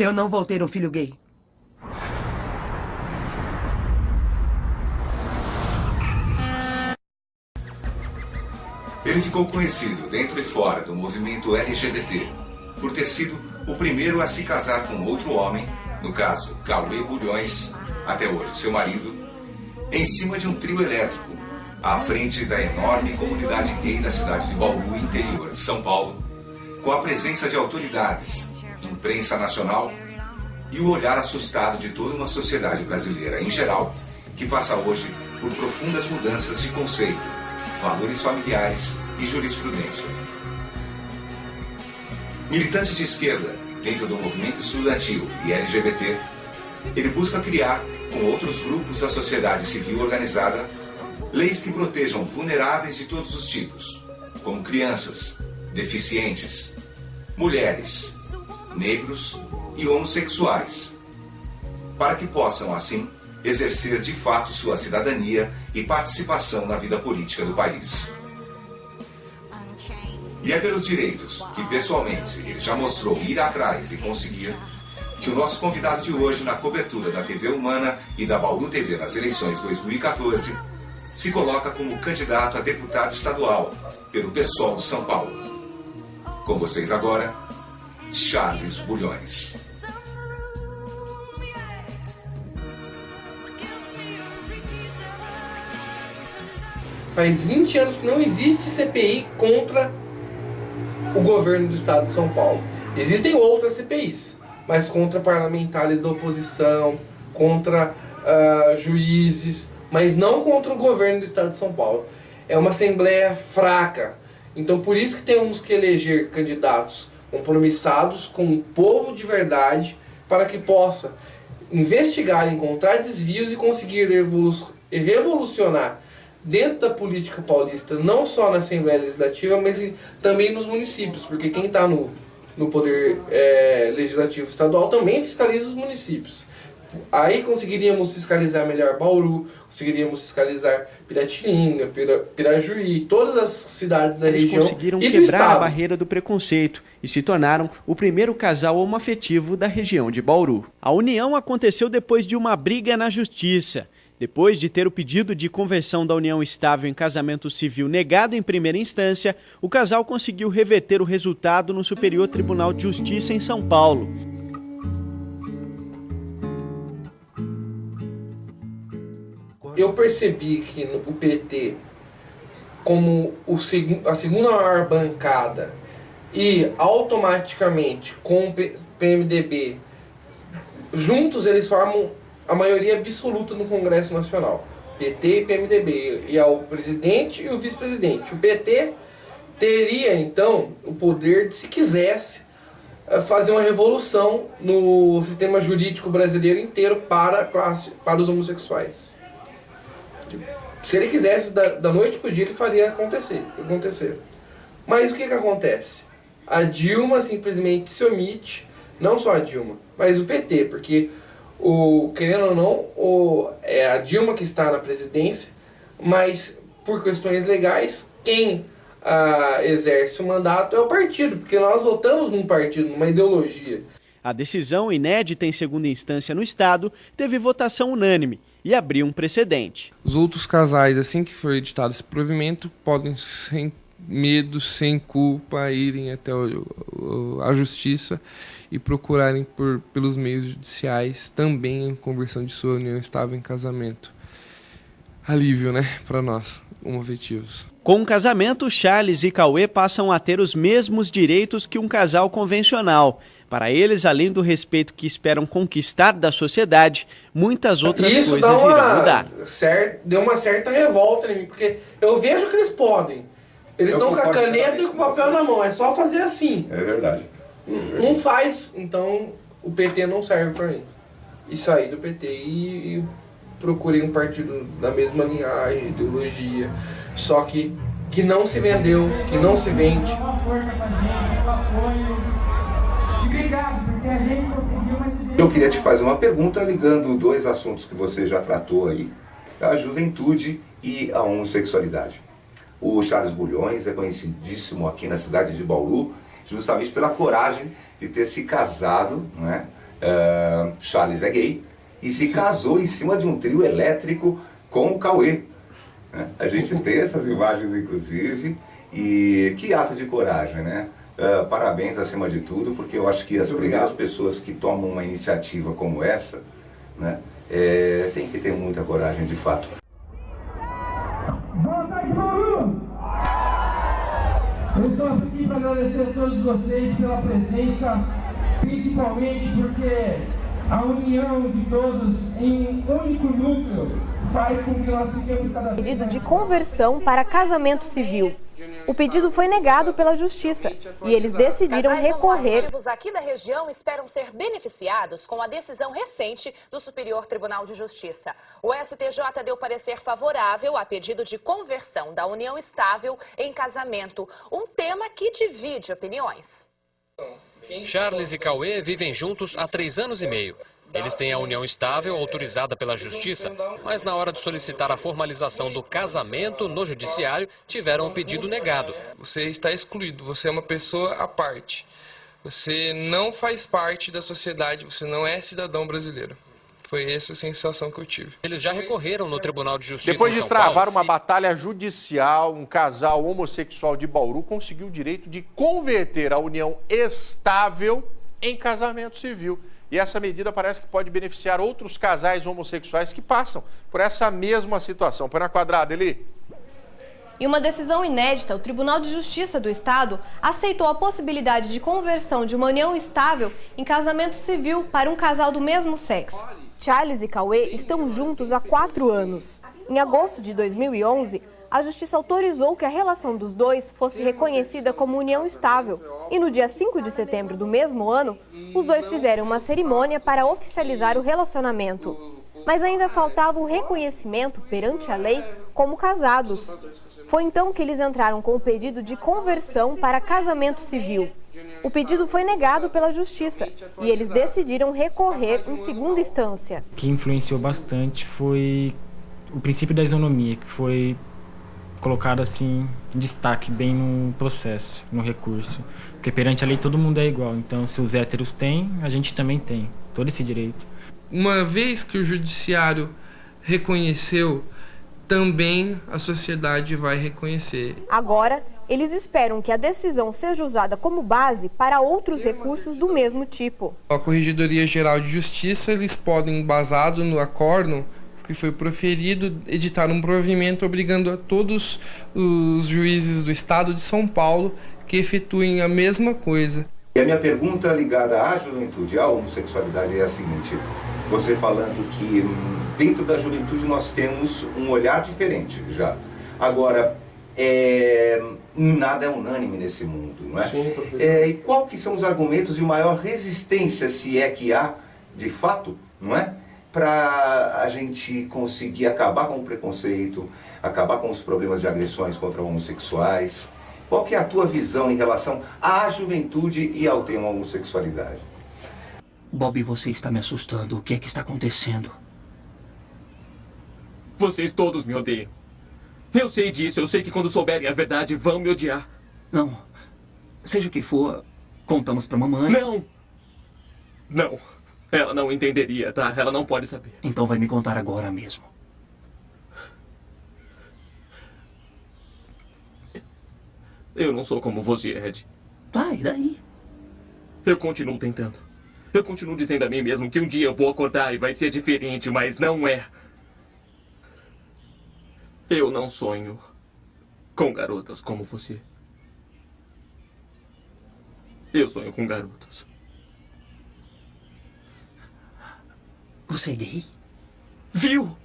Eu não vou ter um filho gay. Ele ficou conhecido dentro e fora do movimento LGBT por ter sido o primeiro a se casar com outro homem, no caso, Cauê Bulhões, até hoje seu marido, em cima de um trio elétrico, à frente da enorme comunidade gay da cidade de Bauru, interior de São Paulo, com a presença de autoridades, imprensa nacional e o olhar assustado de toda uma sociedade brasileira em geral, que passa hoje por profundas mudanças de conceito, valores familiares e jurisprudência. Militante de esquerda dentro do movimento estudantil e LGBT, ele busca criar, com outros grupos da sociedade civil organizada, leis que protejam vulneráveis de todos os tipos, como crianças, deficientes, mulheres, negros e homossexuais, para que possam, assim, exercer de fato sua cidadania e participação na vida política do país. E é pelos direitos que, pessoalmente, ele já mostrou ir atrás e conseguir, que o nosso convidado de hoje na cobertura da TV Humana e da Bauru TV nas eleições 2014 se coloca como candidato a deputado estadual pelo PSOL de São Paulo. Com vocês agora, Charles Bulhões. Faz 20 anos que não existe CPI contra o governo do estado de São Paulo. Existem outras CPIs, mas contra parlamentares da oposição, contra juízes, mas não contra o governo do estado de São Paulo. É uma assembleia fraca. Então por isso que temos que eleger candidatos compromissados com o povo de verdade, para que possa investigar, encontrar desvios e conseguir revolucionar dentro da política paulista, não só na Assembleia Legislativa, mas também nos municípios, porque quem está no Poder Legislativo Estadual também fiscaliza os municípios. Aí conseguiríamos fiscalizar melhor Bauru, conseguiríamos fiscalizar Piratininga, Pirajuí, todas as cidades da região e do estado. Eles conseguiram quebrar a barreira do preconceito e se tornaram o primeiro casal homoafetivo da região de Bauru. A união aconteceu depois de uma briga na justiça. Depois de ter o pedido de conversão da união estável em casamento civil negado em primeira instância, o casal conseguiu reverter o resultado no Superior Tribunal de Justiça em São Paulo. Eu percebi que o PT, como a segunda maior bancada, e automaticamente com o PMDB, juntos eles formam a maioria absoluta no Congresso Nacional. PT e PMDB, e é o presidente e o vice-presidente. O PT teria, então, o poder de, se quisesse, fazer uma revolução no sistema jurídico brasileiro inteiro para os homossexuais. Se ele quisesse, da noite para o dia, ele faria acontecer. Mas o que acontece? A Dilma simplesmente se omite, não só a Dilma, mas o PT, porque, querendo ou não, é a Dilma que está na presidência, mas por questões legais, quem exerce o mandato é o partido, porque nós votamos num partido, numa ideologia. A decisão, inédita em segunda instância no Estado, teve votação unânime e abriu um precedente. Os outros casais, assim que for editado esse provimento, podem, sem medo, sem culpa, irem até a justiça e procurarem pelos meios judiciais também a conversão de sua união estável em casamento. Alívio, né, para nós, homoafetivos. Com o casamento, Charles e Cauê passam a ter os mesmos direitos que um casal convencional. Para eles, além do respeito que esperam conquistar da sociedade, muitas outras coisas irão mudar. Deu uma certa revolta em mim, porque eu vejo que eles podem. Eles estão com a caneta e com o papel na mão, é só fazer assim. É verdade. Não faz, então o PT não serve para mim. E saí do PT e procurei um partido da mesma linhagem, ideologia, só que não se vendeu, que não se vende. Eu queria te fazer uma pergunta ligando dois assuntos que você já tratou aí, a juventude e a homossexualidade. O Charles Bulhões é conhecidíssimo aqui na cidade de Bauru, justamente pela coragem de ter se casado, não é, Charles é gay e se casou em cima de um trio elétrico com o Cauê. A gente tem essas imagens, inclusive, e que ato de coragem, né? Parabéns acima de tudo, porque eu acho que as primeiras pessoas que tomam uma iniciativa como essa, né, tem que ter muita coragem, de fato. Eu estou aqui para agradecer a todos vocês pela presença, principalmente porque a união de todos em um único núcleo faz com que nós fiquemos cada vez... Pedido de conversão para casamento civil. O pedido foi negado pela Justiça e eles decidiram recorrer. Casais homoafetivos aqui da região esperam ser beneficiados com a decisão recente do Superior Tribunal de Justiça. O STJ deu parecer favorável a pedido de conversão da união estável em casamento, um tema que divide opiniões. Charles e Cauê vivem juntos há 3 anos e meio. Eles têm a união estável autorizada pela Justiça, mas na hora de solicitar a formalização do casamento no Judiciário, tiveram o pedido negado. Você está excluído, você é uma pessoa à parte. Você não faz parte da sociedade, você não é cidadão brasileiro. Foi essa a sensação que eu tive. Eles já recorreram no Tribunal de Justiça Depois em de São travar Paulo. uma batalha judicial, um casal homossexual de Bauru conseguiu o direito de converter a união estável em casamento civil. E essa medida parece que pode beneficiar outros casais homossexuais que passam por essa mesma situação. Põe na quadrada, Eli. Em uma decisão inédita, o Tribunal de Justiça do Estado aceitou a possibilidade de conversão de uma união estável em casamento civil para um casal do mesmo sexo. Charles e Cauê estão juntos há 4 anos. Em agosto de 2011, a Justiça autorizou que a relação dos dois fosse reconhecida como união estável. E no dia 5 de setembro do mesmo ano, os dois fizeram uma cerimônia para oficializar o relacionamento. Mas ainda faltava o reconhecimento perante a lei como casados. Foi então que eles entraram com o pedido de conversão para casamento civil. O pedido foi negado pela Justiça e eles decidiram recorrer em segunda instância. O que influenciou bastante foi o princípio da isonomia, que foi colocado assim em destaque bem no processo, no recurso. Porque perante a lei todo mundo é igual, então se os héteros têm, a gente também tem todo esse direito. Uma vez que o judiciário reconheceu, também a sociedade vai reconhecer. Agora, eles esperam que a decisão seja usada como base para outros recursos do mesmo tipo. A Corregedoria Geral de Justiça, eles podem, baseado no acórdão que foi proferido, editar um provimento obrigando a todos os juízes do Estado de São Paulo que efetuem a mesma coisa. E a minha pergunta ligada à juventude, à homossexualidade é a seguinte: você falando que dentro da juventude nós temos um olhar diferente já. Agora, nada é unânime nesse mundo, não é? Sim, E qual que são os argumentos de maior resistência, se é que há, de fato, não é? Para a gente conseguir acabar com o preconceito, acabar com os problemas de agressões contra homossexuais. Qual que é a tua visão em relação à juventude e ao tema homossexualidade? Bob, você está me assustando. O que é que está acontecendo? Vocês todos me odeiam. Eu sei disso. Eu sei que quando souberem a verdade vão me odiar. Não. Seja o que for, contamos pra mamãe. Não! Não. Ela não entenderia, tá? Ela não pode saber. Então vai me contar agora mesmo. Eu não sou como você, Ed. Tá, e daí? Eu continuo tentando. Eu continuo dizendo a mim mesmo que um dia eu vou acordar e vai ser diferente, mas não é. Eu não sonho com garotas como você. Eu sonho com garotos. Você é gay? Viu?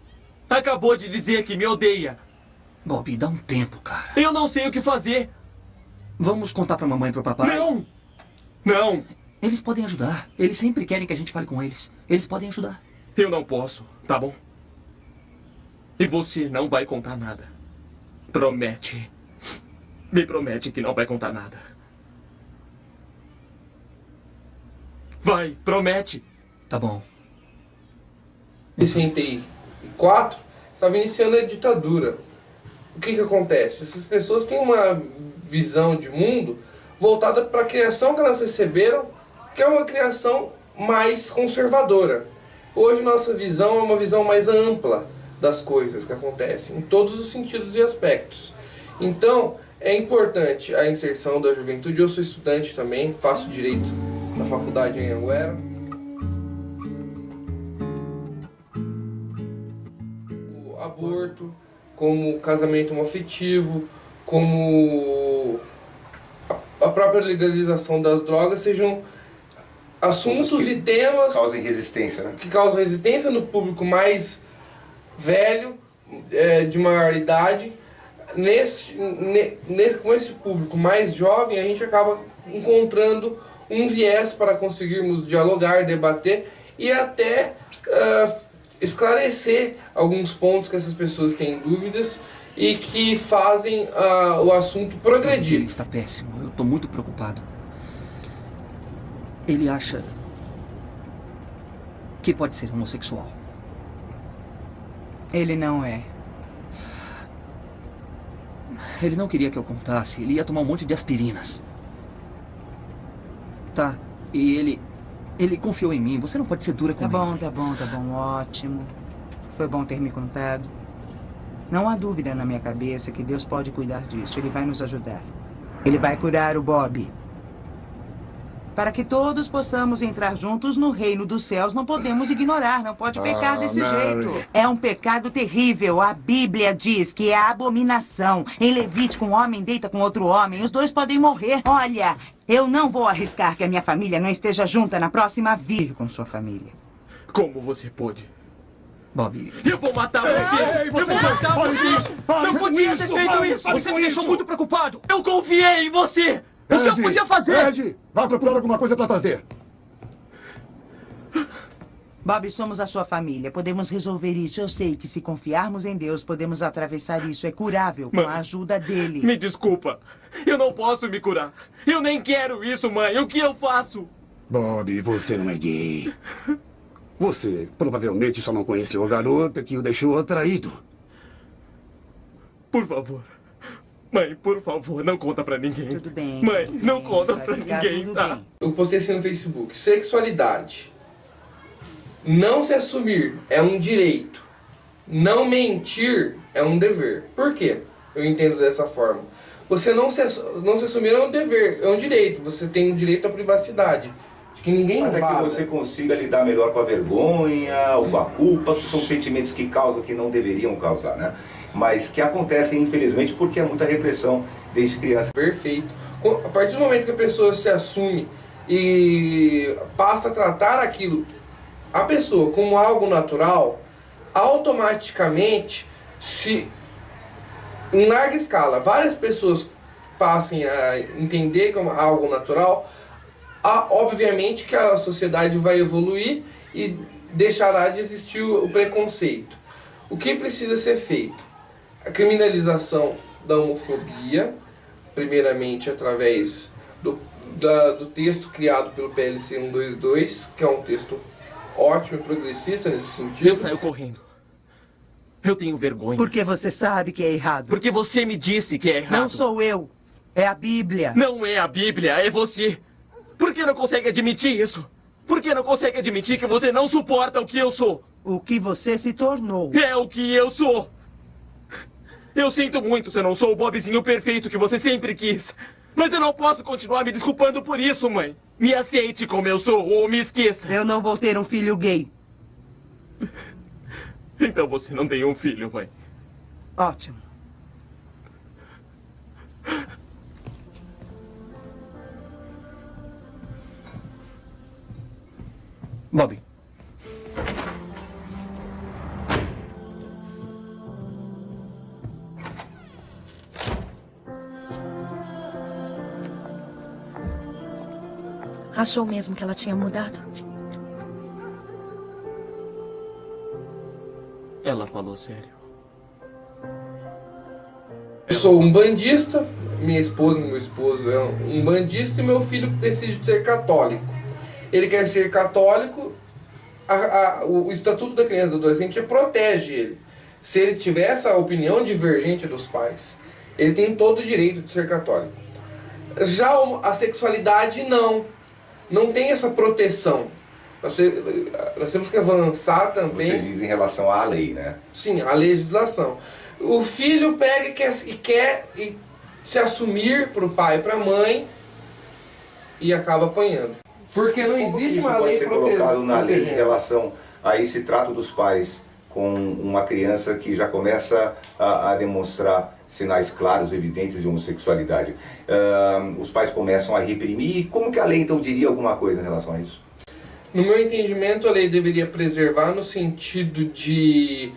Acabou de dizer que me odeia. Bob, dá um tempo, cara. Eu não sei o que fazer. Vamos contar pra mamãe e pro papai? Não! Não! Eles podem ajudar. Eles sempre querem que a gente fale com eles. Eles podem ajudar. Eu não posso, tá bom? E você não vai contar nada. Promete. Me promete que não vai contar nada. Vai, promete. Tá bom. Em 64, estava iniciando a ditadura. O que acontece? Essas pessoas têm uma visão de mundo voltada para a criação que elas receberam, que é uma criação mais conservadora. Hoje nossa visão é uma visão mais ampla das coisas que acontecem, em todos os sentidos e aspectos. Então, é importante a inserção da juventude. Eu sou estudante também, faço direito na faculdade em Anguera. O aborto, como casamento homoafetivo, como a própria legalização das drogas sejam assuntos e temas causam resistência, né? Que causam resistência no público mais velho, de maior idade. Com esse público mais jovem, a gente acaba encontrando um viés para conseguirmos dialogar, debater e até esclarecer alguns pontos que essas pessoas têm dúvidas e que fazem o assunto progredir. Ele está péssimo, eu estou muito preocupado. Ele acha que pode ser homossexual. Ele não é. Ele não queria que eu contasse. Ele ia tomar um monte de aspirinas. Tá, e ele confiou em mim. Você não pode ser dura com ele. Tá bom, ótimo. Foi bom ter me contado. Não há dúvida na minha cabeça que Deus pode cuidar disso. Ele vai nos ajudar. Ele vai curar o Bob. Para que todos possamos entrar juntos no reino dos céus, não podemos ignorar, não pode pecar desse jeito. É um pecado terrível. A Bíblia diz que é abominação. Em Levítico, um homem deita com outro homem, os dois podem morrer. Olha, eu não vou arriscar que a minha família não esteja junta na próxima vida com sua família. Como você pôde? Bob, eu vou matar você! Eu vou matar você! Não podia ter feito isso! Você me deixou muito preocupado! Eu confiei em você! O que eu podia fazer? Ed, vá procurar alguma coisa para trazer. Bob, somos a sua família. Podemos resolver isso. Eu sei que se confiarmos em Deus, podemos atravessar isso. É curável com a ajuda dele. Me desculpa. Eu não posso me curar. Eu nem quero isso, mãe. O que eu faço? Bob, você não é gay. Você provavelmente só não conheceu a garota que o deixou atraído. Por favor. Mãe, por favor, não conta pra ninguém. Tudo bem. Mãe, não conta pra ninguém, tá? Eu postei assim no Facebook. Sexualidade. Não se assumir é um direito. Não mentir é um dever. Por quê? Eu entendo dessa forma. Você não se assumir é um dever, é um direito. Você tem o direito à privacidade. De que ninguém até que você consiga lidar melhor com a vergonha ou com a culpa, que são sentimentos que causam que não deveriam causar, né? Mas que acontecem, infelizmente, porque é muita repressão desde criança. Perfeito. A partir do momento que a pessoa se assume e passa a tratar aquilo, a pessoa, como algo natural, automaticamente, se em larga escala, várias pessoas passem a entender como algo natural, obviamente que a sociedade vai evoluir e deixará de existir o preconceito. O que precisa ser feito? A criminalização da homofobia, primeiramente através do texto criado pelo PLC 122, que é um texto ótimo e progressista nesse sentido. Eu saio correndo. Eu tenho vergonha. Porque você sabe que é errado. Porque você me disse que é errado. Não sou eu. É a Bíblia. Não é a Bíblia, é você. Por que não consegue admitir isso? Por que não consegue admitir que você não suporta o que eu sou? O que você se tornou. É o que eu sou. Eu sinto muito se eu não sou o Bobzinho perfeito que você sempre quis. Mas eu não posso continuar me desculpando por isso, mãe. Me aceite como eu sou ou me esqueça. Eu não vou ter um filho gay. Então você não tem um filho, mãe. Ótimo. Bob. Achou mesmo que ela tinha mudado? Ela falou sério. Eu sou um bandista, minha esposa e meu esposo é um bandista e meu filho decide ser católico. Ele quer ser católico, o Estatuto da Criança e do Adolescente protege ele. Se ele tiver essa opinião divergente dos pais, ele tem todo o direito de ser católico. Já a sexualidade não tem essa proteção. Nós temos que avançar também. Você diz em relação à lei, né? Sim, a legislação. O filho pega e quer se assumir para o pai e para a mãe e acaba apanhando. Porque não existe uma lei protegendo. Como pode ser colocado na lei em relação a esse trato dos pais com uma criança que já começa a demonstrar sinais claros, evidentes de homossexualidade? Os pais começam a reprimir. Como que a lei então diria alguma coisa em relação a isso? No meu entendimento, a lei deveria preservar no sentido de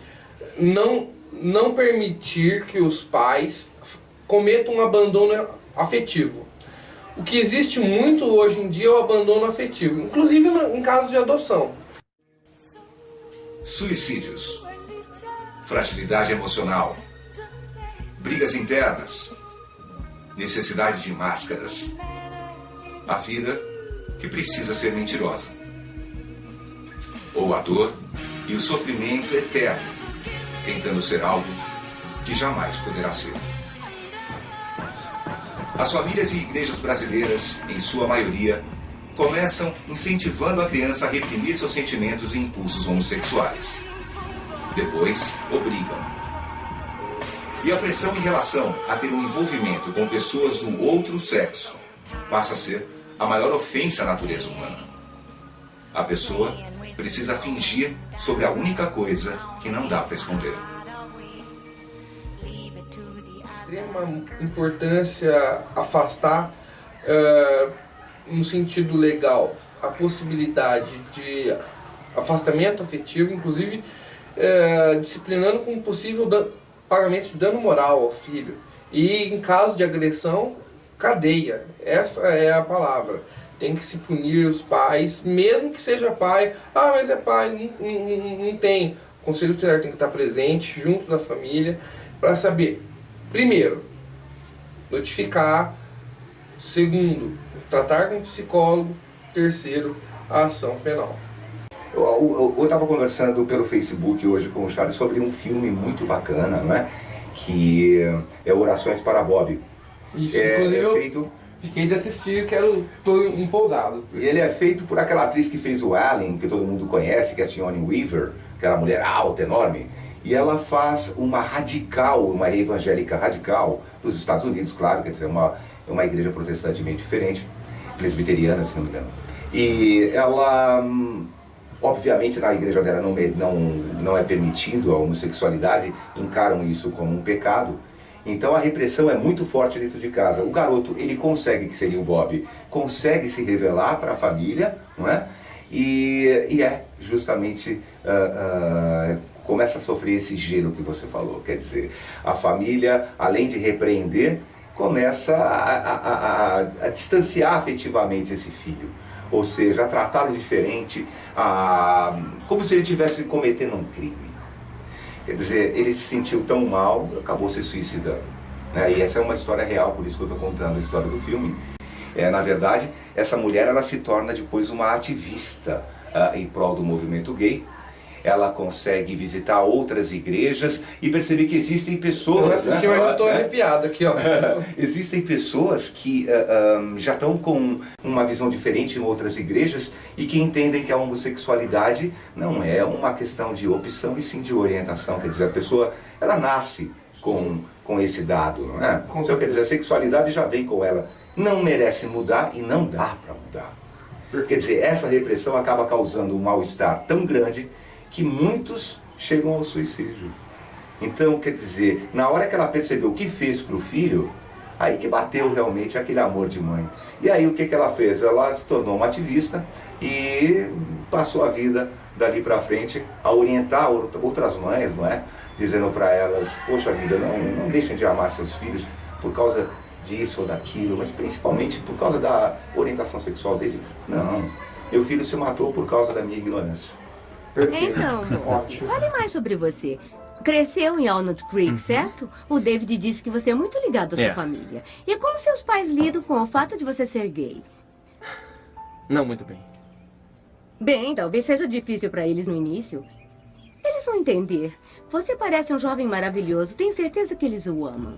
não permitir que os pais cometam um abandono afetivo. O que existe muito hoje em dia é o abandono afetivo, inclusive em casos de adoção. Suicídios, fragilidade emocional, brigas internas, necessidade de máscaras, a vida que precisa ser mentirosa, ou a dor e o sofrimento eterno, tentando ser algo que jamais poderá ser. As famílias e igrejas brasileiras, em sua maioria, começam incentivando a criança a reprimir seus sentimentos e impulsos homossexuais. Depois, obrigam. E a pressão em relação a ter um envolvimento com pessoas do outro sexo passa a ser a maior ofensa à natureza humana. A pessoa precisa fingir sobre a única coisa que não dá para esconder. Extrema importância afastar, no sentido legal, a possibilidade de afastamento afetivo, inclusive disciplinando com possível pagamento de dano moral ao filho. E em caso de agressão, cadeia. Essa é a palavra. Tem que se punir os pais, mesmo que seja pai. Ah, mas é pai, não tem. O conselho tutelar tem que estar presente, junto da família, para saber, primeiro, notificar, segundo, tratar com um psicólogo, terceiro, a ação penal. Eu estava conversando pelo Facebook hoje com o Charles sobre um filme muito bacana, não é? Que é Orações para Bob. Isso, inclusive eu fiquei de assistir, tô empolgado. E ele é feito por aquela atriz que fez o Alien, que todo mundo conhece, que é a Sigourney Weaver, aquela mulher alta, enorme. E ela faz uma evangélica radical dos Estados Unidos, claro, quer dizer, uma igreja protestante meio diferente, presbiteriana, se não me engano. E ela, obviamente, na igreja dela não é permitido a homossexualidade, encaram isso como um pecado. Então a repressão é muito forte dentro de casa. O garoto, ele consegue, que seria o Bob, consegue se revelar para a família, não é? E é justamente... começa a sofrer esse gelo que você falou. Quer dizer, a família, além de repreender, começa a distanciar afetivamente esse filho. Ou seja, a tratá-lo diferente, como se ele estivesse cometendo um crime. Quer dizer, ele se sentiu tão mal, acabou se suicidando. Né? E essa é uma história real, por isso que eu estou contando a história do filme. Na verdade, essa mulher ela se torna depois uma ativista em prol do movimento gay. Ela consegue visitar outras igrejas e perceber que existem pessoas... Eu assisti, mas eu estou arrepiado aqui, ó. Existem pessoas que já estão com uma visão diferente em outras igrejas e que entendem que a homossexualidade não é uma questão de opção e sim de orientação. Quer dizer, a pessoa, ela nasce com esse dado, não é? Então, quer dizer, a sexualidade já vem com ela. Não merece mudar e não dá para mudar. Quer dizer, essa repressão acaba causando um mal-estar tão grande que muitos chegam ao suicídio. Então, quer dizer, na hora que ela percebeu o que fez para o filho, aí que bateu realmente aquele amor de mãe. E aí o que ela fez? Ela se tornou uma ativista e passou a vida dali para frente a orientar outras mães, não é? Dizendo para elas, poxa vida, não deixem de amar seus filhos por causa disso ou daquilo, mas principalmente por causa da orientação sexual dele. Não, meu filho se matou por causa da minha ignorância. Perfeito. Então, ótimo. Fale mais sobre você. Cresceu em Walnut Creek, certo? O David disse que você é muito ligado à sua família. E como seus pais lidam com o fato de você ser gay? Não muito bem. Bem, talvez seja difícil para eles no início. Eles vão entender. Você parece um jovem maravilhoso. Tenho certeza que eles o amam.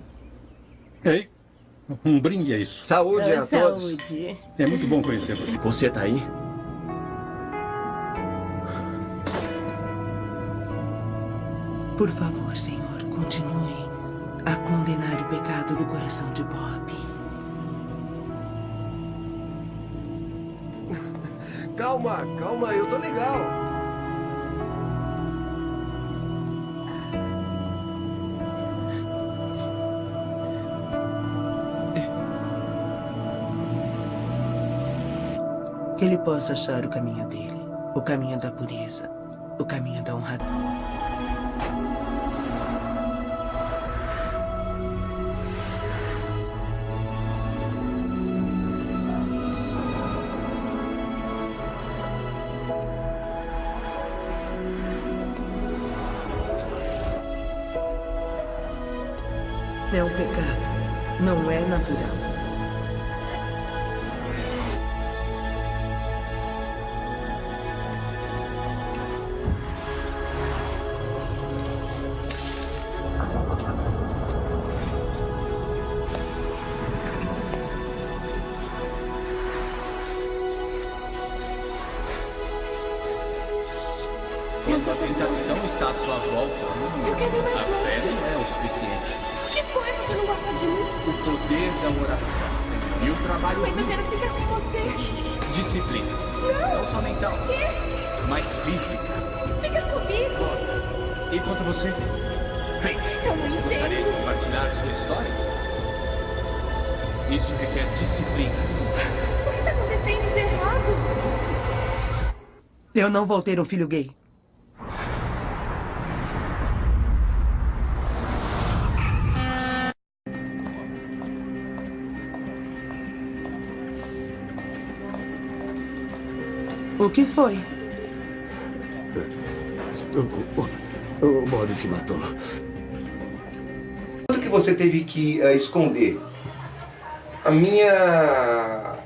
Ei, um brinde a isso. Saúde a todos. Saúde. É muito bom conhecer você. Você tá aí? Por favor, Senhor, continue a condenar o pecado do coração de Bob. Calma, calma, eu tô legal. Que ele possa achar o caminho dele, o caminho da pureza, o caminho da honra. É um pecado, não é natural. Quando a tentação está à sua volta, a fé não é o suficiente. Que foi? Você não gosta de mim? O poder da oração e o trabalho. Mas eu quero ficar com você. Disciplina. Não só mental, O quê? mas física. Fica comigo. E quanto a você? Bem, Eu não entendo. gostaria de compartilhar sua história? Isso requer disciplina. O que está acontecendo de errado? Eu não vou ter um filho gay. O que foi? O Bob se matou. Quanto que você teve que esconder? A minha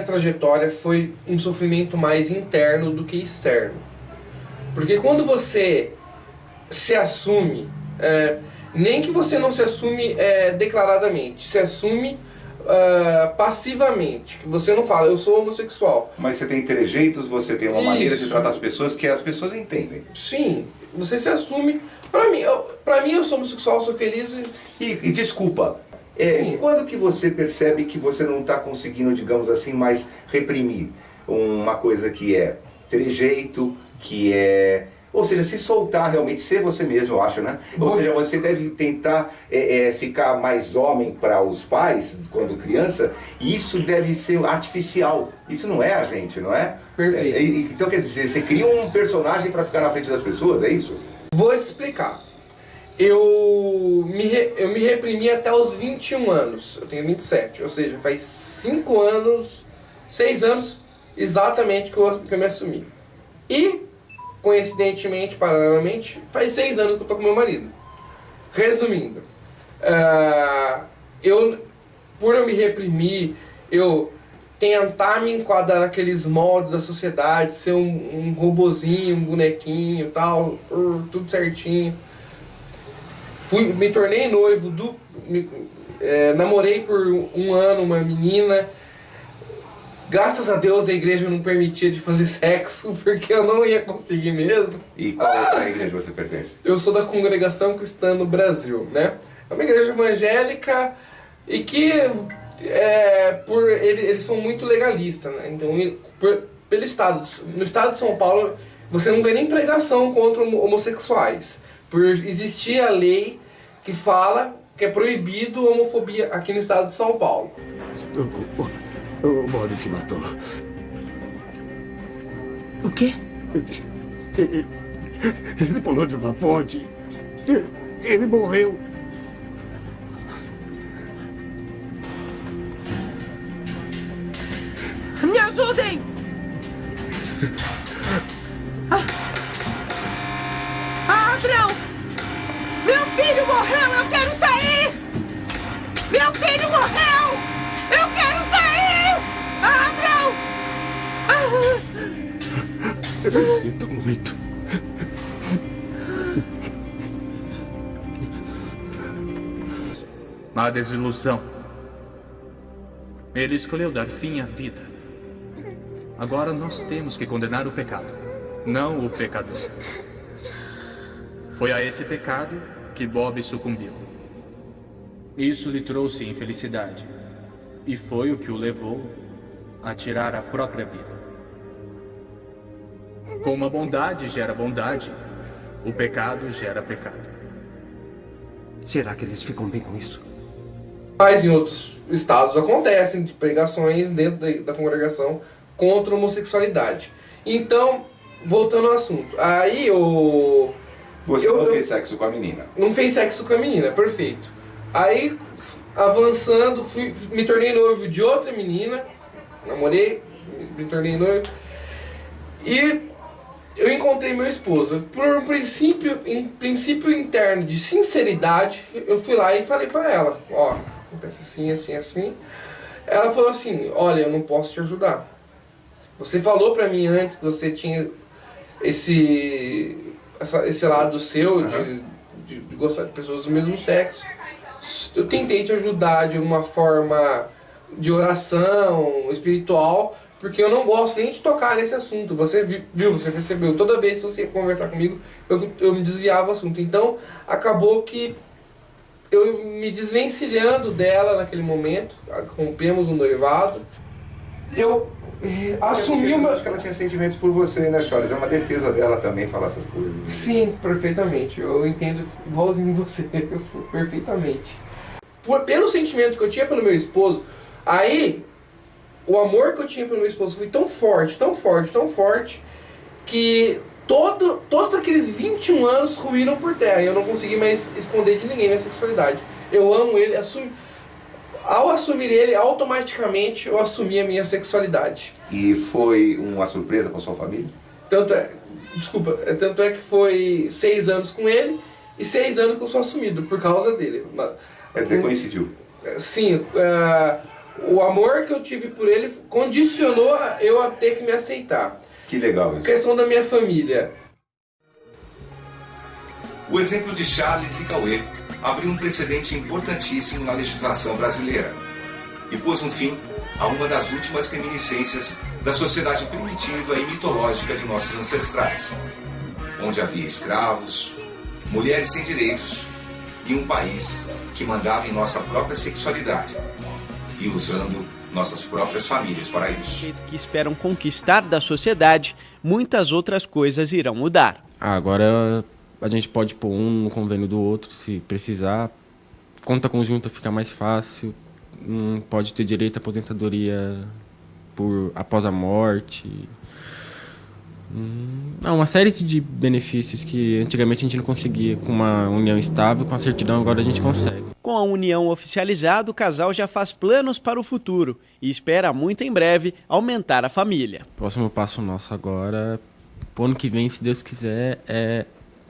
trajetória foi um sofrimento mais interno do que externo. Porque quando você se assume, nem que você não se assume declaradamente, se assume passivamente, que você não fala, eu sou homossexual. Mas você tem trejeitos, você tem uma maneira de tratar as pessoas que as pessoas entendem. Sim, você se assume. Pra mim eu sou homossexual, sou feliz. E desculpa, quando que você percebe que você não está conseguindo, digamos assim, mais reprimir uma coisa que é trejeito, que é... Ou seja, se soltar realmente, ser você mesmo, eu acho, né? Ou seja, você deve tentar ficar mais homem para os pais, quando criança, e isso deve ser artificial. Isso não é a gente, não é? Perfeito. Então, quer dizer, você cria um personagem para ficar na frente das pessoas, é isso? Vou te explicar. Eu me reprimi até os 21 anos. Eu tenho 27, ou seja, faz 6 anos exatamente que eu me assumi. E, coincidentemente, paralelamente, faz 6 anos que eu tô com meu marido. Resumindo, por eu me reprimir, eu tentar me enquadrar naqueles moldes da sociedade, ser um robozinho, um bonequinho e tal, tudo certinho. Me tornei noivo, namorei por 1 ano uma menina. Graças a Deus a igreja não permitia de fazer sexo, porque eu não ia conseguir mesmo. E qual outra igreja você pertence? Eu sou da Congregação Cristã no Brasil, né? É uma igreja evangélica e que eles são muito legalistas, né? Então, no estado de São Paulo, você não vê nem pregação contra homossexuais. Por existir a lei que fala que é proibido a homofobia aqui no estado de São Paulo. O Bob se matou. O quê? Ele pulou de uma ponte. Ele morreu. Me ajudem! Abrão! Meu filho morreu! Eu quero sair! Meu filho morreu! Eu quero sair! Abrão! Eu sinto muito. A desilusão. Ele escolheu dar fim à vida. Agora nós temos que condenar o pecado, não o pecador. Foi a esse pecado que Bob sucumbiu. Isso lhe trouxe infelicidade. E foi o que o levou a tirar a própria vida. Como a bondade gera bondade, o pecado gera pecado. Será que eles ficam bem com isso? Mas em outros estados acontecem de pregações dentro da congregação contra a homossexualidade. Então, voltando ao assunto. Aí o... Você não fez sexo com a menina? Não fez sexo com a menina, perfeito. Aí, avançando, me tornei noivo de outra menina. Namorei, me tornei noivo. E eu encontrei meu esposo. Por um princípio interno de sinceridade, eu fui lá e falei pra ela, ó, acontece assim, assim, assim. Ela falou assim, olha, eu não posso te ajudar. Você falou pra mim antes que você tinha esse lado seu de gostar de pessoas do mesmo sexo. Eu tentei te ajudar de uma forma de oração espiritual, porque eu não gosto nem de tocar nesse assunto. Você viu, você percebeu, toda vez que você ia conversar comigo, eu me desviava do assunto. Então, acabou que eu me desvencilhando dela naquele momento, rompemos o noivado, eu assumi uma... Acho que ela tinha sentimentos por você, né, Charles? É uma defesa dela também falar essas coisas. Sim, perfeitamente. Eu entendo igualzinho você, perfeitamente. Pelo sentimento que eu tinha pelo meu esposo, aí o amor que eu tinha pelo meu esposo foi tão forte, tão forte, tão forte, que todos aqueles 21 anos ruíram por terra. E eu não consegui mais esconder de ninguém minha sexualidade. Eu amo ele, ao assumir ele, automaticamente eu assumi a minha sexualidade. E foi uma surpresa para sua família? Tanto é que foi 6 anos com ele e 6 anos que eu sou assumido por causa dele. Quer dizer, coincidiu? Sim, o amor que eu tive por ele condicionou eu a ter que me aceitar. Que legal isso. A questão da minha família. O exemplo de Charles e Cauê abriu um precedente importantíssimo na legislação brasileira e pôs um fim a uma das últimas reminiscências da sociedade primitiva e mitológica de nossos ancestrais, onde havia escravos, mulheres sem direitos e um país que mandava em nossa própria sexualidade e usando nossas próprias famílias para isso. Que esperam conquistar da sociedade, muitas outras coisas irão mudar. Agora a gente pode pôr um no convênio do outro, se precisar. Conta conjunta fica mais fácil. Pode ter direito à aposentadoria após a morte. Uma série de benefícios que antigamente a gente não conseguia com uma união estável, com a certidão, agora a gente consegue. Com a união oficializada, o casal já faz planos para o futuro e espera muito em breve aumentar a família. O próximo passo nosso agora, pro ano que vem, se Deus quiser, é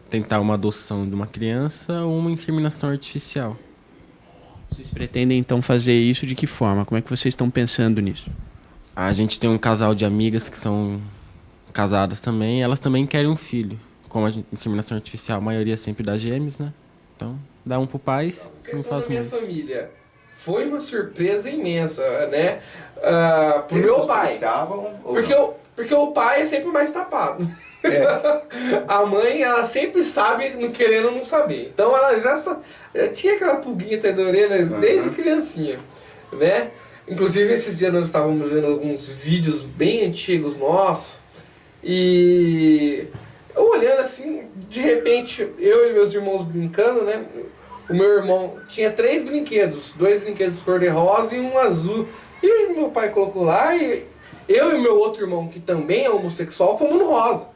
tentar uma adoção de uma criança ou uma inseminação artificial. Vocês pretendem então fazer isso de que forma? Como é que vocês estão pensando nisso? A gente tem um casal de amigas que são casadas também, elas também querem um filho. Como a inseminação artificial, a maioria sempre dá gêmeos, né? Então, dá um pro pai, não faz da minha mais. Família foi uma surpresa imensa, né? Pro meu pai. Porque o pai é sempre mais tapado. A mãe, ela sempre sabe, não querendo não saber. Então ela já tinha aquela pulguinha atrás da orelha desde criancinha, né? Inclusive esses dias nós estávamos vendo alguns vídeos bem antigos nossos e eu olhando assim, de repente, eu e meus irmãos brincando, né? O meu irmão tinha 3 brinquedos, 2 brinquedos cor-de-rosa e um azul. E o meu pai colocou lá e eu e o meu outro irmão, que também é homossexual, fomos no rosa.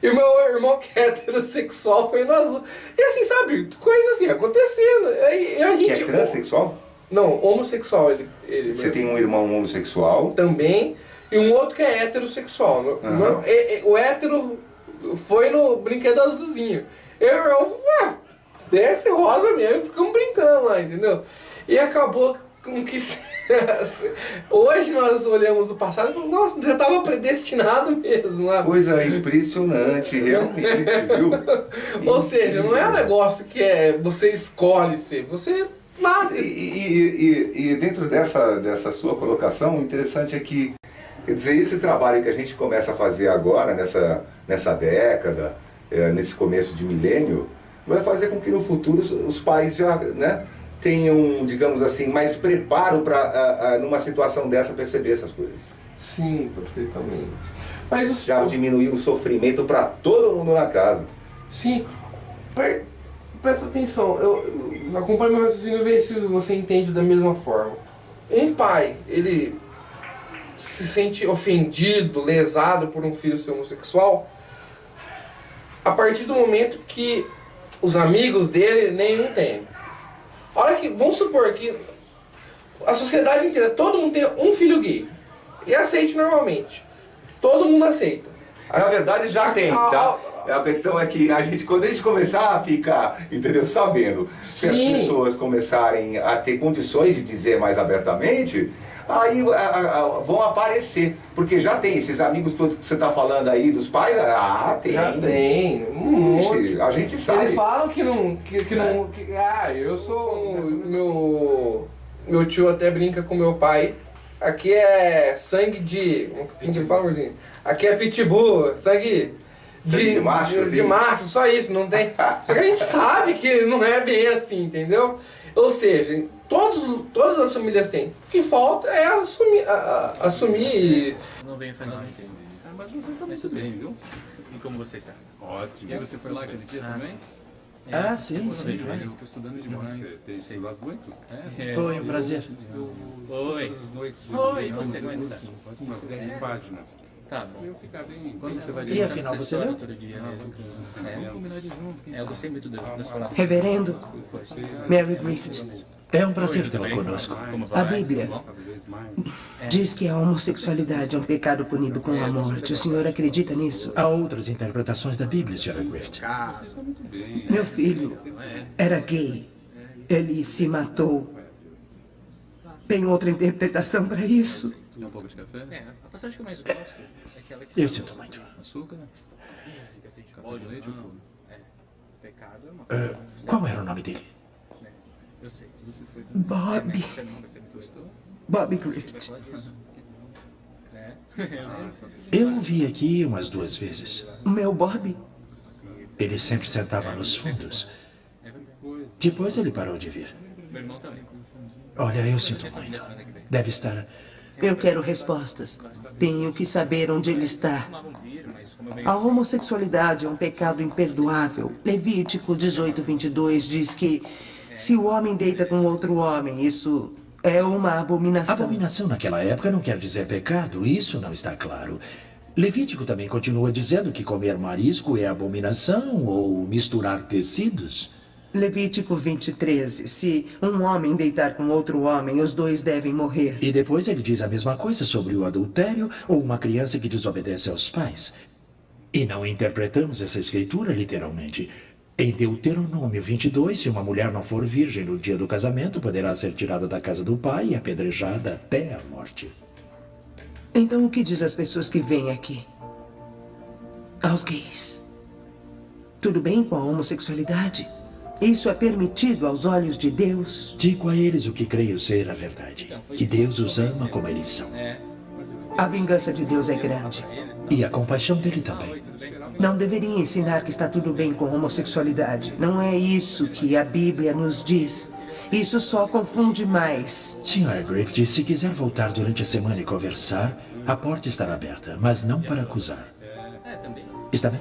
E o meu irmão, que é heterossexual, foi no azul. E assim, sabe, coisa assim, acontecendo. E a gente, que é transexual? Não, homossexual. Você tem um irmão homossexual? Também. E um outro que é heterossexual. O hétero foi no brinquedo azulzinho. Eu desce rosa mesmo, ficamos brincando lá, entendeu? E acabou com que... Hoje nós olhamos o passado e falamos, nossa, já estava predestinado mesmo. Lá. Coisa impressionante, realmente, viu? Ou seja, não é um negócio que você escolhe ser, você nasce. E dentro dessa sua colocação, o interessante é que, quer dizer, esse trabalho que a gente começa a fazer agora, nessa década, nesse começo de milênio, vai fazer com que no futuro os pais já, né, tenham, digamos assim, mais preparo para, numa situação dessa, perceber essas coisas. Sim, perfeitamente. Mas já diminuir o sofrimento para todo mundo na casa. Sim. Presta atenção, eu acompanho meu raciocínio e ver se você entende da mesma forma. Um pai, ele se sente ofendido, lesado por um filho ser homossexual a partir do momento que os amigos dele nenhum tem. A hora que, vamos supor que a sociedade inteira, todo mundo tem um filho gay e aceite normalmente. Todo mundo aceita. Na verdade já tem, tá? A questão é que quando a gente começar a ficar, entendeu, sabendo, se as pessoas começarem a ter condições de dizer mais abertamente, aí vão aparecer. Porque já tem esses amigos todos que você está falando aí dos pais, tem. Já tem. A gente sabe. Eles falam que não. Eu sou. Meu tio até brinca com meu pai. Aqui é sangue de. Como que fala, amorzinho? Aqui é pitbull, sangue. De macho, só isso, não tem. Só que a gente sabe que não é bem assim, entendeu? Ou seja, todas as famílias têm. O que falta é assumir. Não venho fazer nada. Mas você está muito bem, viu? E como você está? Ótimo. E você foi lá aquele dia também? Sim. Eu estou estudando demais. Você tem estudado muito? Foi um prazer. Oi. Oi. Você como é que está? Umas 10 páginas. Tá bom. Eu ficar bem. Quando você vai ler? E afinal você leu? Todo dia mesmo. Vamos combinar de junto. Eu gostei muito das palavras. Reverendo Mary Griffith, é um prazer tê-la conosco. A Bíblia diz que a homossexualidade é um pecado punido com a morte. O senhor acredita nisso? Há outras interpretações da Bíblia, Sra. Griffith. Meu filho era gay. Ele se matou. Tem outra interpretação para isso? Um pouco de café? A passagem que eu mais gosto é aquela que... Eu sinto muito. Açúcar, né? Óleo, leite ou fogo? Pecado é uma coisa... Qual era o nome dele? Eu sei. Bob. Bob Griffith. Eu o vi aqui umas 2 vezes. O meu Bob? Ele sempre sentava nos fundos. Depois ele parou de vir. Meu irmão também. Olha, eu sinto muito. Deve estar... Eu quero respostas. Tenho que saber onde ele está. A homossexualidade é um pecado imperdoável. Levítico 18:22 diz que se o homem deita com outro homem, isso é uma abominação. Abominação naquela época não quer dizer pecado. Isso não está claro. Levítico também continua dizendo que comer marisco é abominação ou misturar tecidos. Levítico 20:13. Se um homem deitar com outro homem, os dois devem morrer. E depois ele diz a mesma coisa sobre o adultério ou uma criança que desobedece aos pais. E não interpretamos essa escritura literalmente. Em Deuteronômio 22, se uma mulher não for virgem no dia do casamento, poderá ser tirada da casa do pai e apedrejada até a morte. Então o que diz às pessoas que vêm aqui? Aos gays. Tudo bem com a homossexualidade? Isso é permitido aos olhos de Deus? Digo a eles o que creio ser a verdade. Que Deus os ama como eles são. A vingança de Deus é grande. E a compaixão dele também. Não deveria ensinar que está tudo bem com a homossexualidade. Não é isso que a Bíblia nos diz. Isso só confunde mais. Sr. Griffith, se quiser voltar durante a semana e conversar, a porta estará aberta, mas não para acusar. Está bem?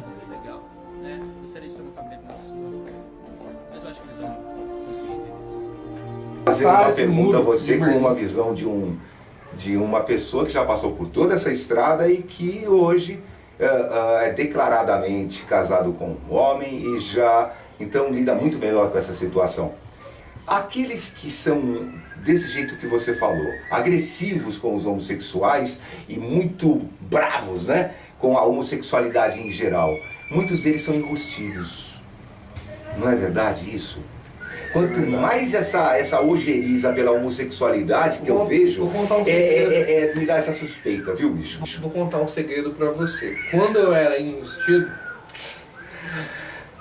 Fazer uma pergunta a você com uma visão de uma pessoa que já passou por toda essa estrada e que hoje é declaradamente casado com um homem e já, então, lida muito melhor com essa situação. Aqueles que são desse jeito que você falou, agressivos com os homossexuais e muito bravos, né, com a homossexualidade em geral, muitos deles são enrustidos. Não é verdade isso? Quanto mais essa ojeriza pela homossexualidade que eu vejo, me dá essa suspeita, viu, bicho? Vou contar um segredo pra você. Quando eu era enrustido,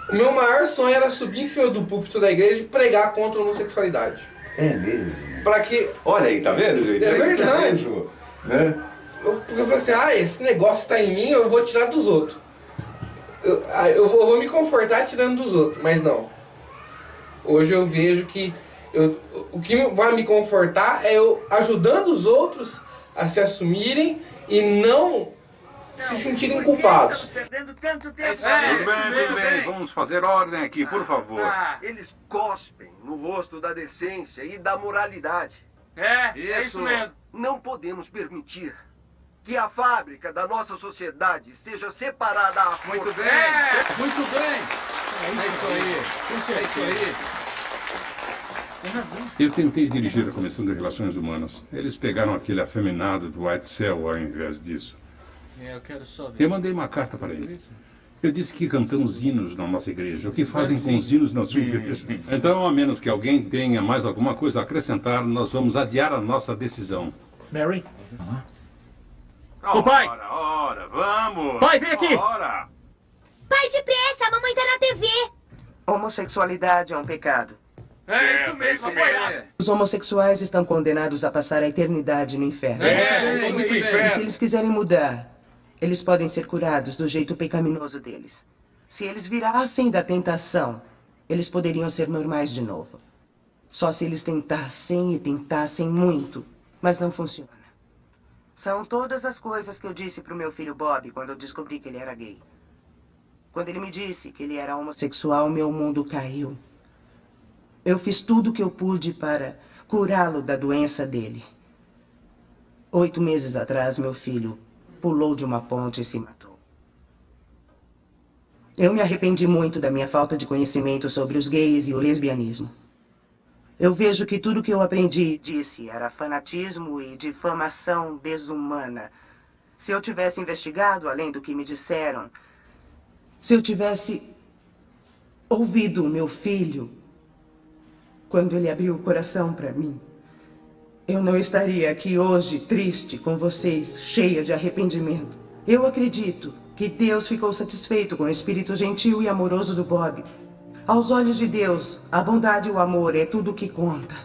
o meu maior sonho era subir em cima do púlpito da igreja e pregar contra a homossexualidade. É mesmo? Pra que... Olha aí, tá vendo, gente? É verdade. Mesmo, né? Porque eu falei assim, esse negócio tá em mim, eu vou tirar dos outros. eu vou me confortar tirando dos outros, mas não. Hoje eu vejo que o que vai me confortar é eu ajudando os outros a se assumirem e não se sentirem culpados. Tudo bem. Vamos fazer ordem aqui, por favor. Eles cospem no rosto da decência e da moralidade. É isso mesmo. Não podemos permitir que a fábrica da nossa sociedade seja separada à força. Muito bem. É isso aí. Tem razão. Eu tentei dirigir a Comissão de Relações Humanas. Eles pegaram aquele afeminado do White Cell ao invés disso. Eu quero só ver. Eu mandei uma carta para ele. Eu disse que cantamos hinos na nossa igreja. O que fazem com os hinos na sua igreja? Então, a menos que alguém tenha mais alguma coisa a acrescentar, nós vamos adiar a nossa decisão. Mary? Ô, pai! Ora, vamos! Pai, vem aqui! Ora! Pai, depressa, a mamãe tá na TV. Homossexualidade é um pecado. É isso mesmo, apoiado. Os homossexuais estão condenados a passar a eternidade no inferno. E se eles quiserem mudar, eles podem ser curados do jeito pecaminoso deles. Se eles virassem da tentação, eles poderiam ser normais de novo. Só se eles tentassem e tentassem muito, mas não funciona. São todas as coisas que eu disse pro meu filho Bob quando eu descobri que ele era gay. Quando ele me disse que ele era homossexual, meu mundo caiu. Eu fiz tudo o que eu pude para curá-lo da doença dele. 8 meses atrás, meu filho pulou de uma ponte e se matou. Eu me arrependi muito da minha falta de conhecimento sobre os gays e o lesbianismo. Eu vejo que tudo que eu aprendi e disse era fanatismo e difamação desumana. Se eu tivesse investigado além do que me disseram, se eu tivesse ouvido o meu filho quando ele abriu o coração para mim, eu não estaria aqui hoje triste com vocês, cheia de arrependimento. Eu acredito que Deus ficou satisfeito com o espírito gentil e amoroso do Bob. Aos olhos de Deus, a bondade e o amor é tudo o que conta.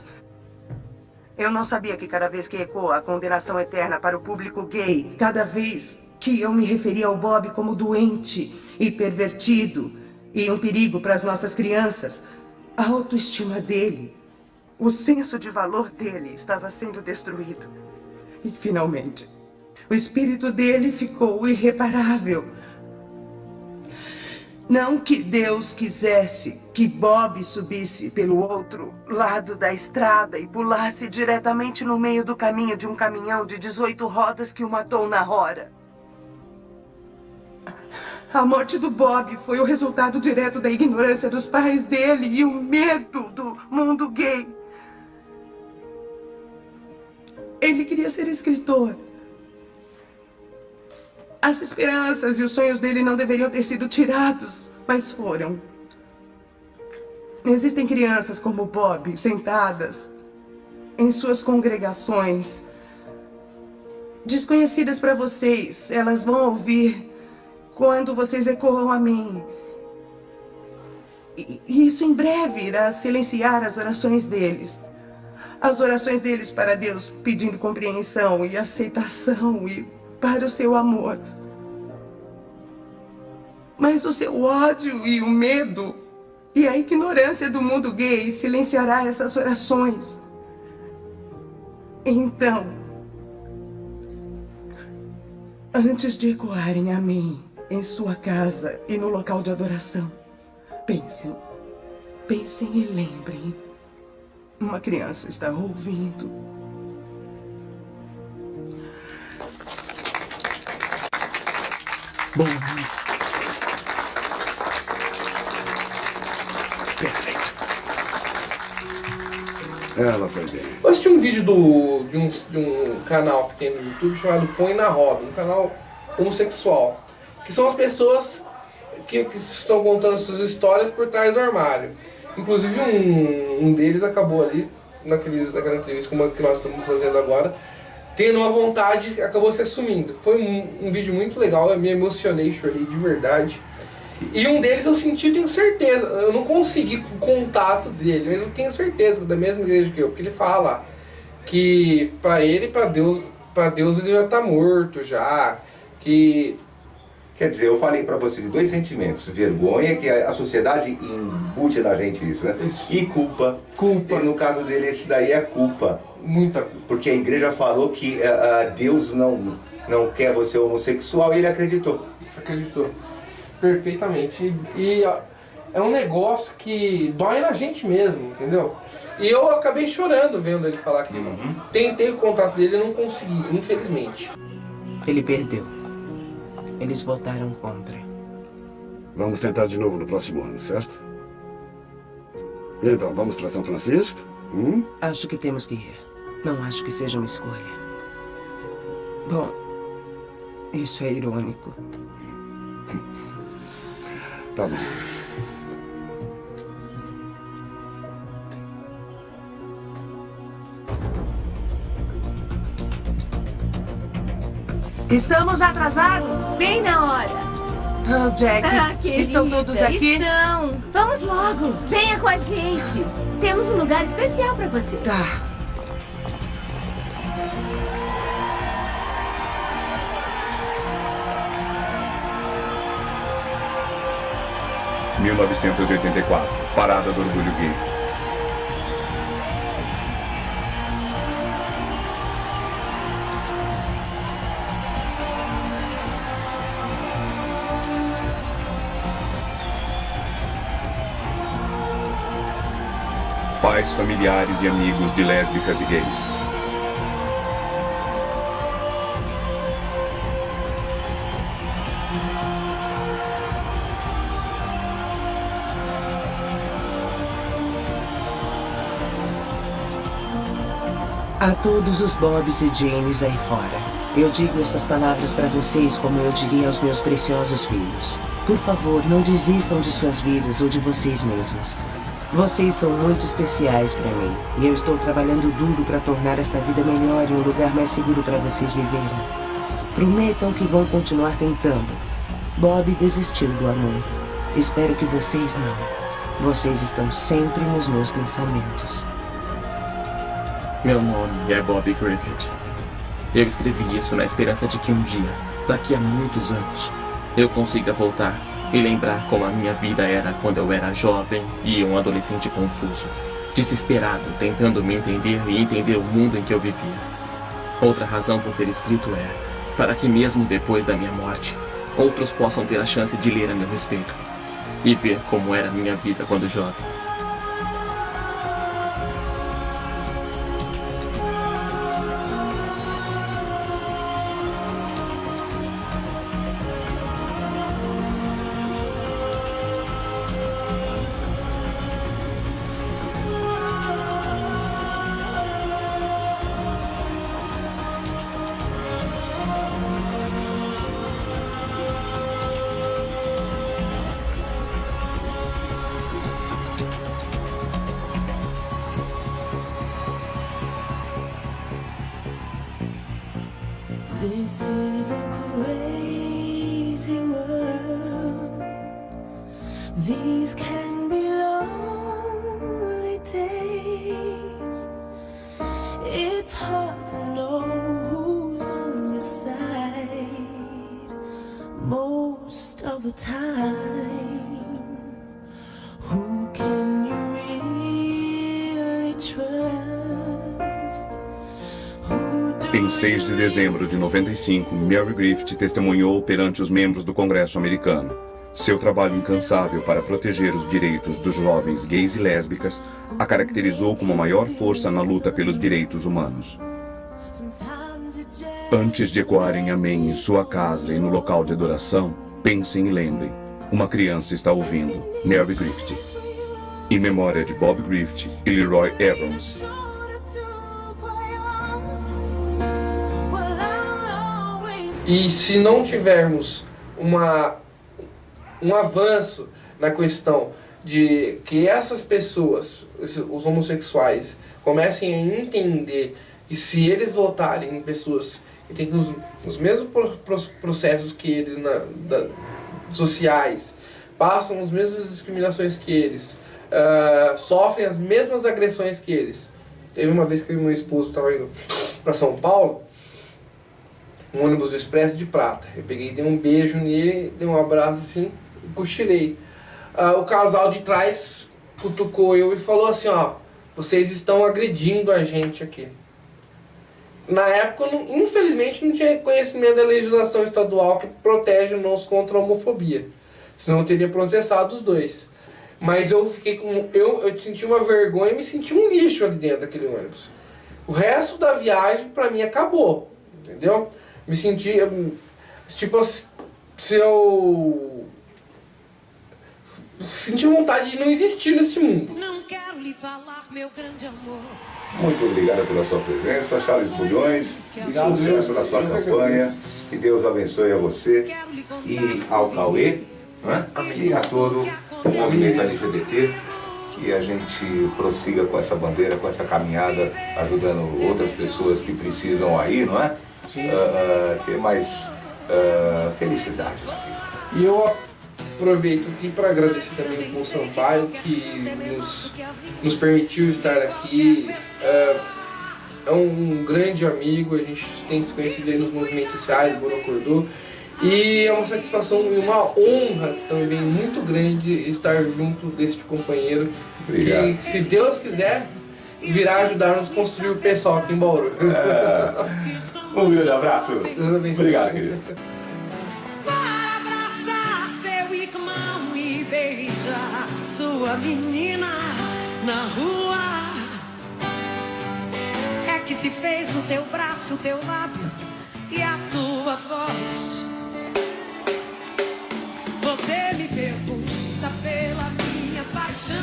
Eu não sabia que cada vez que ecoa a condenação eterna para o público gay, cada vez que eu me referia ao Bob como doente e pervertido e um perigo para as nossas crianças, a autoestima dele, o senso de valor dele estava sendo destruído. E, finalmente, o espírito dele ficou irreparável. Não que Deus quisesse que Bob subisse pelo outro lado da estrada e pulasse diretamente no meio do caminho de um caminhão de 18 rodas que o matou na hora. A morte do Bob foi o resultado direto da ignorância dos pais dele e o medo do mundo gay. Ele queria ser escritor. As esperanças e os sonhos dele não deveriam ter sido tirados, mas foram. Existem crianças como Bob, sentadas em suas congregações, desconhecidas para vocês. Elas vão ouvir quando vocês ecoam amém. E isso em breve irá silenciar as orações deles. As orações deles para Deus pedindo compreensão e aceitação e para o seu amor. Mas o seu ódio e o medo e a ignorância do mundo gay silenciará essas orações. Então, antes de ecoarem amém em sua casa e no local de adoração, pensem e lembrem. Uma criança está ouvindo. Bom. Perfeito. Ela foi bem. Eu assisti um vídeo de um canal que tem no YouTube chamado Põe na Roda, um canal homossexual, que são as pessoas que estão contando suas histórias por trás do armário. Inclusive um deles acabou ali, naquela entrevista como a que nós estamos fazendo agora, tendo uma vontade, acabou se assumindo. Foi um vídeo muito legal, eu me emocionei, chorei de verdade. E um deles eu senti, tenho certeza, eu não consegui o contato dele, mas eu tenho certeza, da mesma igreja que eu, porque ele fala que pra ele, pra Deus ele já tá morto já, que Quer dizer, eu falei para você de dois sentimentos. Vergonha, que a sociedade embute na gente isso, né? Isso. E culpa. Culpa. E no caso dele, esse daí é culpa. Muita culpa. Porque a igreja falou que Deus não quer você homossexual e ele acreditou. Acreditou. Perfeitamente. E é um negócio que dói na gente mesmo, entendeu? E eu acabei chorando vendo ele falar aquilo. Tentei o contato dele e não consegui, infelizmente. Ele perdeu. Eles votaram contra. Vamos tentar de novo no próximo ano, certo? Então, vamos para São Francisco? Acho que temos que ir. Não acho que seja uma escolha. Bom, isso é irônico. Tá bom. Estamos atrasados? Bem na hora. Oh, Jack, querida, estão todos aqui? Estão. Vamos logo. Venha com a gente. Temos um lugar especial para você. Tá. em 1984, Parada do Orgulho Gay. Pais, familiares e amigos de lésbicas e gays. A todos os Bobs e Janes aí fora, eu digo essas palavras para vocês como eu diria aos meus preciosos filhos. Por favor, não desistam de suas vidas ou de vocês mesmos. Vocês são muito especiais para mim, e eu estou trabalhando duro para tornar esta vida melhor e um lugar mais seguro para vocês viverem. Prometam que vão continuar tentando. Bob desistiu do amor. Espero que vocês não. Vocês estão sempre nos meus pensamentos. Meu nome é Bob Griffith. Eu escrevi isso na esperança de que um dia, daqui a muitos anos, eu consiga voltar e lembrar como a minha vida era quando eu era jovem e um adolescente confuso, desesperado, tentando me entender e entender o mundo em que eu vivia. Outra razão por ter escrito é para que mesmo depois da minha morte, outros possam ter a chance de ler a meu respeito e ver como era a minha vida quando jovem. Em 6 de dezembro de 95, Mary Griffith testemunhou perante os membros do Congresso americano. Seu trabalho incansável para proteger os direitos dos jovens gays e lésbicas a caracterizou como a maior força na luta pelos direitos humanos. Antes de ecoarem amém em sua casa e no local de adoração, pensem e lembrem, uma criança está ouvindo, Mary Griffith. Em memória de Bob Griffith e Leroy Evans. E se não tivermos um avanço na questão de que essas pessoas, os homossexuais, comecem a entender que se eles votarem em pessoas que têm os mesmos processos que eles sociais, passam as mesmas discriminações que eles, sofrem as mesmas agressões que eles. Teve uma vez que o meu esposo estava indo para São Paulo, um ônibus do Expresso de Prata. Eu peguei, dei um beijo nele, dei um abraço assim, e cochilei. O casal de trás cutucou eu e falou assim, ó, vocês estão agredindo a gente aqui. Na época, infelizmente, não tinha conhecimento da legislação estadual que protege-nos contra a homofobia. Senão eu teria processado os dois. Mas eu fiquei com... Eu senti uma vergonha e me senti um lixo ali dentro daquele ônibus. O resto da viagem, pra mim, acabou. Entendeu? Me senti... Tipo, se eu... Senti vontade de não existir nesse mundo. Não quero lhe falar, meu grande amor. Muito obrigado pela sua presença, Charles Bulhões. Sucesso na sua campanha. Que Deus abençoe a você e ao Cauê, né? E a todo o movimento LGBT. Que a gente prossiga com essa bandeira, com essa caminhada, ajudando outras pessoas que precisam aí, não é? Ter mais felicidade na vida. E eu aproveito aqui para agradecer também ao Sampaio, que nos permitiu estar aqui. É um grande amigo, a gente tem se conhecido aí nos movimentos sociais, Borocordô. E é uma satisfação e uma honra também muito grande estar junto deste companheiro. Obrigado. Que, se Deus quiser, virá ajudar-nos a construir o pessoal aqui em Bauru. Um grande abraço. Obrigado, querido. Para abraçar seu irmão e beijar sua menina na rua. É que se fez o teu braço, o teu lábio e a tua voz. Você me pergunta pela minha paixão.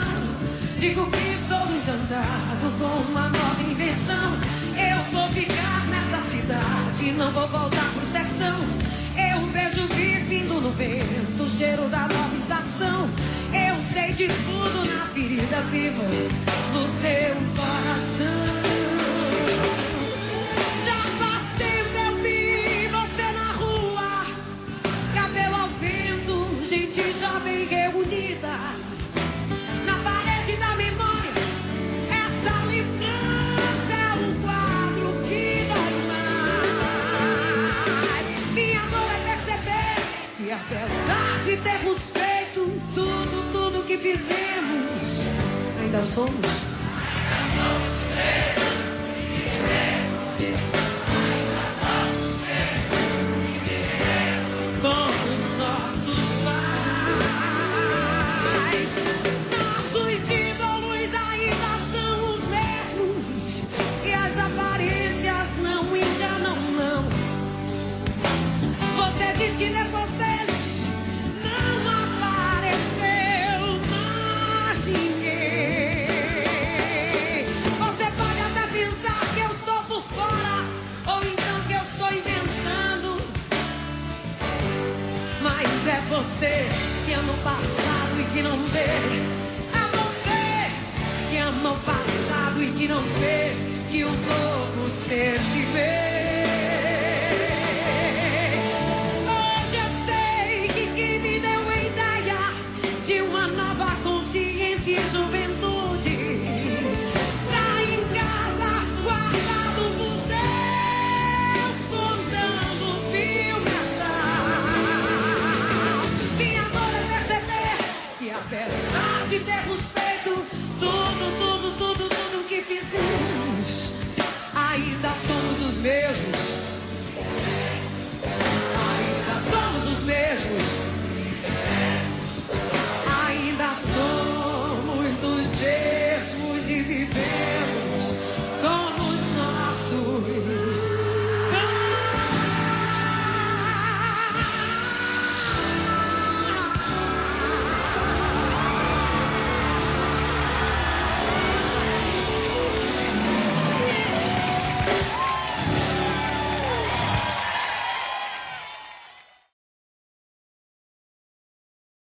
Digo que estou encantado com uma nova invenção. Eu vou ficar nessa cidade, não vou voltar pro sertão. Eu vejo vir vindo no vento o cheiro da nova estação. Eu sei de tudo na ferida viva do seu coração. Já faz tempo eu vi você na rua, cabelo ao vento, gente jovem reunida. Na parede da memória, essa lembrança é um quadro que dói mais. Minha dor é perceber que apesar de termos feito tudo que fizemos, ainda somos. Com os nossos pais, nossos ídolos ainda são os mesmos e as aparências não enganam, não. Você diz que depois deles não apareceu mais ninguém. Você pode até pensar que eu estou por fora ou então que eu estou inventando. Mas é você que ama o passado e que não vê. É você que ama o passado e que não vê que o novo ser se vê.